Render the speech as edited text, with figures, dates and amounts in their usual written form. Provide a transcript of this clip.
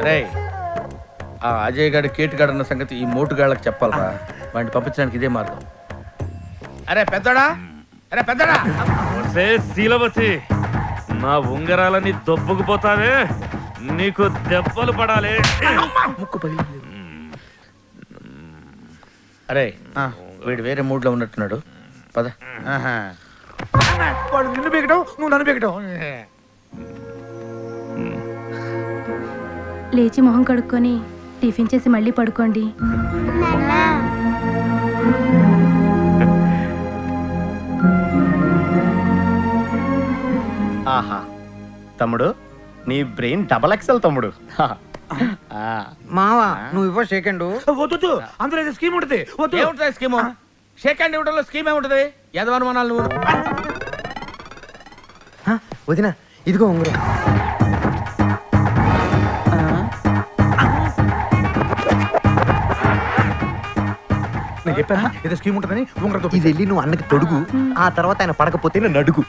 రే ఆ అజయ్ గారి కేటుగాడు అన్న సంగతి ఈ మోటుగాళ్ళకి చెప్పాలరా. వాడిని పంపించడానికి ఇదే మార్గం. అరే పెద్దడా, అరే పెద్దడా. శీలవతి, నా ఉంగరాలని దొబ్బుకుపోతావే, నీకు దెబ్బలు పడాలి. ముక్కు పగిలింది. అరే వీడు వేరే మూడ్ లో ఉన్నట్టున్నాడు, పద. వాడు నిన్ను పీకటం, నువ్వు నన్ను పీకటం. లేచి మొహం కడుక్కొని టిఫిన్ చేసి మళ్ళీ పడుకోండి. ఆహా తమ్ముడు, నీ బ్రెయిన్ డబల్ ఎక్సెల్ తమ్ముడు. మావా నువ్వు ఇవ్వ సెకండ్. వద్దు, అందులో ఏదో స్కీమ్ ఉంటుంది. ఏముంటుంది స్కీము? షేక్ హ్యాండ్ ఇవ్వడంలో స్కీమ్ ఏముంటది? యదవనుమానాలు నువ్వు. వదినా ఇదిగో ఉంగరం. నేను చెప్పాను ఏదో స్కీమ్ ఉంటుందని. ఉంగరం ఇది వెళ్ళి నువ్వు అన్నకి తొడుగు, ఆ తర్వాత ఆయన పడకపోతే నన్ను అడుగు.